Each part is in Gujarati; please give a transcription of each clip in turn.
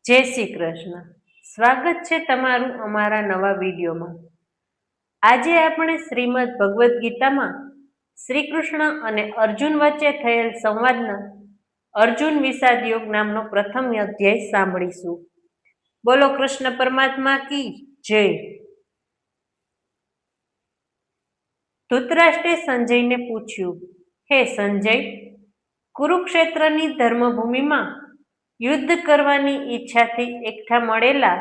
જય શ્રી કૃષ્ણ. સ્વાગત છે તમારું અમારા નવા વિડીયોમાં. આજે આપણે શ્રીમદ ભગવદ્ ગીતામાં શ્રી કૃષ્ણ અને અર્જુન વચ્ચે થયેલ સંવાદના અર્જુન વિષાદ યોગ નામનો પ્રથમ અધ્યાય સાંભળીશું. બોલો કૃષ્ણ પરમાત્મા કી જય. ધૃતરાષ્ટ્રે સંજયને પૂછ્યું, હે સંજય, કુરુક્ષેત્રની ધર્મભૂમિમાં યુદ્ધ કરવાની ઈચ્છાથી એકઠા મળેલા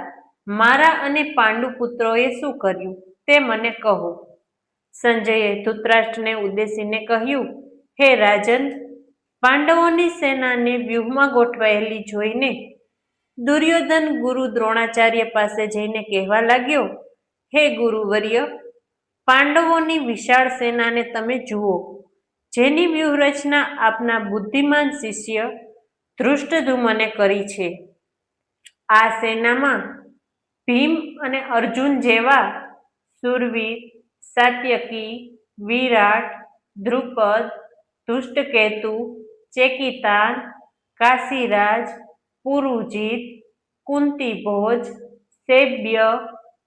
મારા અને પાંડુ પુત્રોએ શું કર્યું તે મને કહો. સંજયે ધૃતરાષ્ટ્રને ઉદ્દેશીને કહ્યું, હે રાજન, પાંડવોની સેનાને વ્યૂહમાં ગોઠવાયેલી જોઈને દુર્યોધન ગુરુ દ્રોણાચાર્ય પાસે જઈને કહેવા લાગ્યો, હે ગુરુવર્ય, પાંડવોની વિશાળ સેનાને તમે જુઓ, જેની વ્યૂહરચના આપના બુદ્ધિમાન શિષ્ય ધૃષ્ટદ્યુમ્ને કરી છે. આ સેનામાં ભીમ અને અર્જુન જેવા શૂરવીર, સાત્યકી, વિરાટ, દ્રુપદ, ધૃષ્ટકેતુ, ચેકિતાન, કાશીરાજ, પુરુજીત, કુંતીભોજ, શૈબ્ય,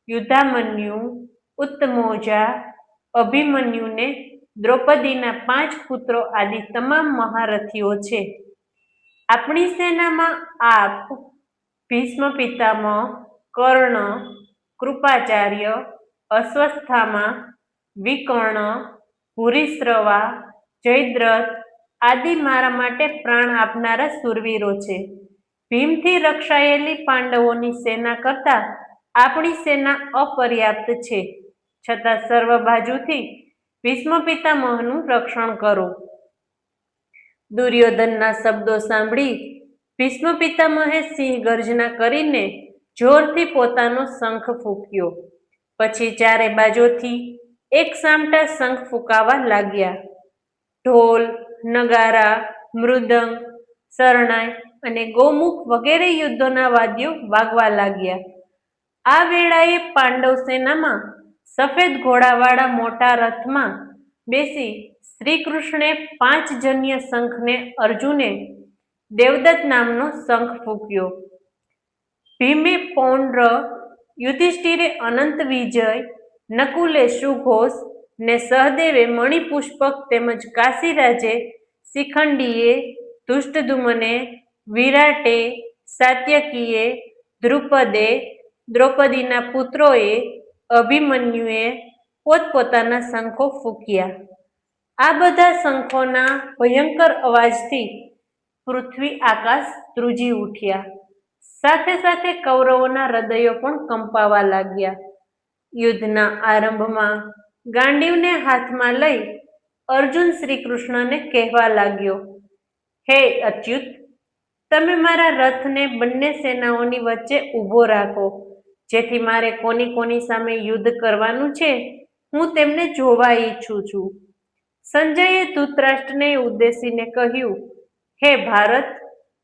યુધામન્યુ, ઉત્તમૌજા, અભિમન્યુને દ્રૌપદીના 5 પુત્રો આદિ તમામ મહારથીઓ છે. આપણી સેનામાં આપ, ભીષ્મ પિતામહ, કર્ણ, કૃપાચાર્ય, અશ્વત્થામા, વિકર્ણ, ભૂરિશ્રવા, જયદ્રથ આદિ મારા માટે પ્રાણ આપનારા શૂરવીરો છે. ભીમથી રક્ષાયેલી પાંડવોની સેના કરતાં આપણી સેના અપર્યાપ્ત છે, છતાં સર્વ બાજુથી ભીષ્મ પિતામહનું રક્ષણ કરો. દુર્યોધનના શબ્દો સાંભળી ભીષ્મ પિતામહે સિંહ ગર્જના કરીને જોરથી પોતાનો શંખ ફૂંક્યો. પછી ચારે બાજુથી એક સામટા શંખ ફૂંકાવા લાગ્યા. ઢોલ, નગારા, મૃદંગ, શરણાઈ અને ગોમુખ વગેરે યુદ્ધોના વાદ્યો વાગવા લાગ્યા. આ વેળાએ પાંડવ સેનામાં સફેદ ઘોડાવાળા મોટા રથમાં બેસી શ્રી કૃષ્ણે 5 જન્ય શંખને અર્જુને દેવદત્ત નામનો શંખ ફૂંક્યો. ભીમે પૌંડ્ર, યુધિષ્ઠિરે અનંત વિજય, નકુલે સુઘોષ ને સહદેવે મણિપુષ્પક તેમજ કાશીરાજે શિખંડીએ, ધૃષ્ટદ્યુમ્ને, વિરાટે, સાત્યકીએ, દ્રુપદે, દ્રૌપદીના પુત્રોએ, અભિમન્યુએ પોતપોતાના શંખો ફૂંક્યા. આ બધા શંખોના ભયંકર અવાજથી પૃથ્વી આકાશ ધ્રુજી ઉઠ્યા. સાથે સાથે કૌરવોના હૃદયો પણ કંપાવા લાગ્યા. યુદ્ધના આરંભમાં ગાંડીવને હાથમાં લઈ અર્જુન શ્રી કૃષ્ણને કહેવા લાગ્યો, હે અચ્યુત, તમે મારા રથને બંને સેનાઓની વચ્ચે ઊભો રાખો, જેથી મારે કોની સામે યુદ્ધ કરવાનું છે હું તેમને જોવા ઈચ્છું છું. સંજયે ધૃતરાષ્ટ્રને ઉદ્દેશીને કહ્યું, હે ભારત,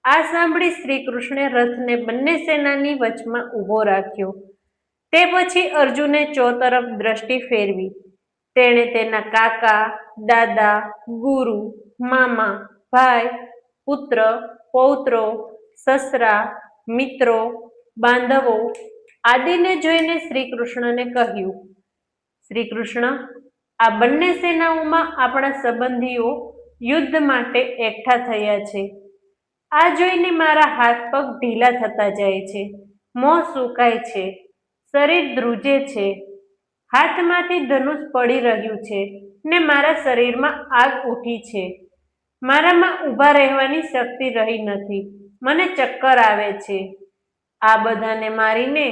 આ સાંભળી શ્રી કૃષ્ણે રથને બંને સેનાની વચમાં ઊભો રાખ્યો. તે પછી અર્જુને ચોતરફ દ્રષ્ટિ ફેરવી. તેણે તેના કાકા, દાદા, ગુરુ, મામા, ભાઈ, પુત્ર, પૌત્રો, સસરા, મિત્રો, બાંધવો આદિને જોઈને શ્રી કૃષ્ણને કહ્યું, શ્રી કૃષ્ણ, આ બંને સેનાઓમાં આપણા સંબંધીઓ યુદ્ધ માટે એકઠા થયા છે. આ જોઈને મારા હાથ પગ ઢીલા થતા જાય છે, મોં સુકાય છે, શરીર ધ્રુજે છે, હાથમાંથી ધનુષ પડી રહ્યું છે ને મારા શરીરમાં આગ ઉઠી છે. મારામાં ઊભા રહેવાની શક્તિ રહી નથી, મને ચક્કર આવે છે. આ બધાને મારીને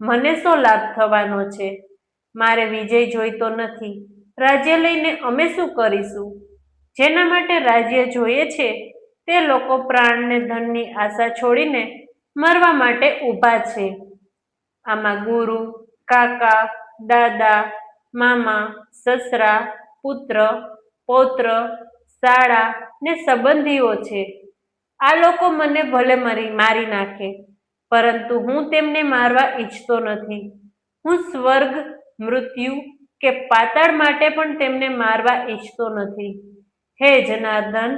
મને શો લાભ થવાનો છે? મારે વિજય જોઈતો નથી. રાજ્ય લઈને અમે શું કરીશું? જેના માટે રાજ્ય જોઈએ છે તે લોકો પ્રાણને ધનની આશા છોડીને મરવા માટે ઊભા છે. આમાં ગુરુ, કાકા, દાદા, મામા, સસરા, પુત્ર, પૌત્ર, શાળા ને સંબંધીઓ છે. આ લોકો મને ભલે મારી નાખે, પરંતુ હું તેમને મારવા ઈચ્છતો નથી. હું સ્વર્ગ, મૃત્યુ કે પાતાળ માટે પણ તેમને મારવા ઈચ્છતો નથી. હે જનાર્દન,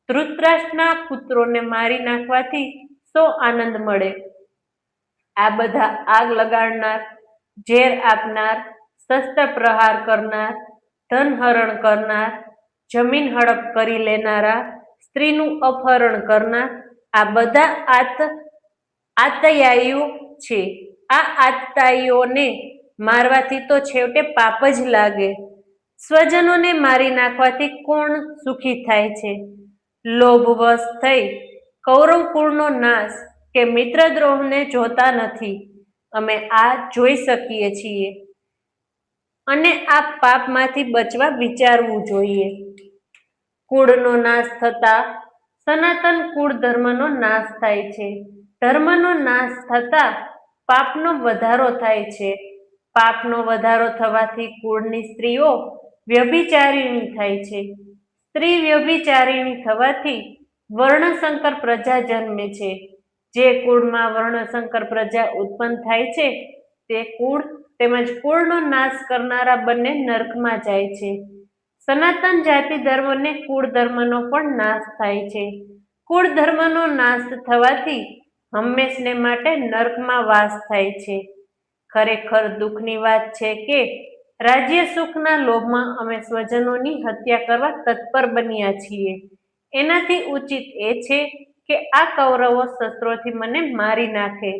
ધૃતરાષ્ટ્રના પુત્રોને મારી નાખવાથી શો આનંદ મળે? આ બધા આગ લગાડનાર, ઝેર આપનાર, શસ્ત્ર પ્રહાર કરનાર, ધનહરણ કરનાર, જમીન હડપ કરી લેનારા, સ્ત્રીનું અપહરણ કરનાર, આ બધા આતતાયીઓ છે. આ આતતાયીઓને મારવાથી તો છેવટે પાપ જ લાગે. સ્વજનોને મારી નાખવાથી કોણ સુખી થાય છે? લોભવશ થઈ કૌરવ કુળનો નાશ કે મિત્રદ્રોહને જોતા નથી. અમે આ જોઈ શકીએ છીએ અને આ પાપમાંથી બચવા વિચારવું જોઈએ. કુળનો નાશ થતા સનાતન કુળ ધર્મનો નાશ થાય છે. ધર્મનો નાશ થતા પાપનો વધારો થાય છે. પાપનો વધારો થવાથી કુળની સ્ત્રીઓ વ્યભિચારિણી થાય છે. સ્ત્રી વ્યભિચારિણી થવાથી વર્ણશંકર પ્રજા જન્મે છે. જે કુળમાં વર્ણશંકર પ્રજા ઉત્પન્ન થાય છે તે કુળ તેમજ કુળનો નાશ કરનારા બંને નરકમાં જાય છે. સનાતન જાતિ ધર્મને કુળ ધર્મનો પણ નાશ થાય છે. કુળ ધર્મનો નાશ થવાથી હંમેશને માટે નરકમાં વાસ થાય છે. ખરેખર દુઃખની વાત છે કે રાજ્ય સુખના લોભમાં અમે સ્વજનોની હત્યા કરવા તત્પર બન્યા છીએ. એનાથી ઉચિત એ છે કે આ કૌરવો શસ્ત્રોથી મને મારી નાખે.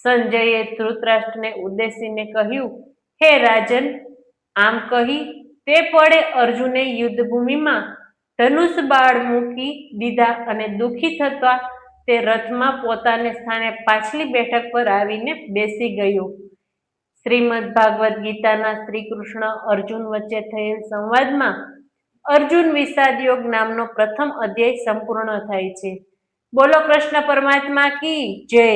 સંજયે ધૃતરાષ્ટ્રને ઉદ્દેશીને કહ્યું, હે રાજન, આમ કહી તે પળે અર્જુને યુદ્ધભૂમિમાં ધનુષ બાણ મૂકી દીધા અને દુઃખી થતા તે રથમાં પોતાને સ્થાને પાછલી બેઠક પર આવીને બેસી ગયો. શ્રીમદ ભાગવદ ગીતાના શ્રી કૃષ્ણ અર્જુન વચ્ચે થયેલ સંવાદમાં અર્જુન વિષાદ યોગ નામનો પ્રથમ અધ્યાય સંપૂર્ણ થાય છે. બોલો કૃષ્ણ પરમાત્મા કી જય.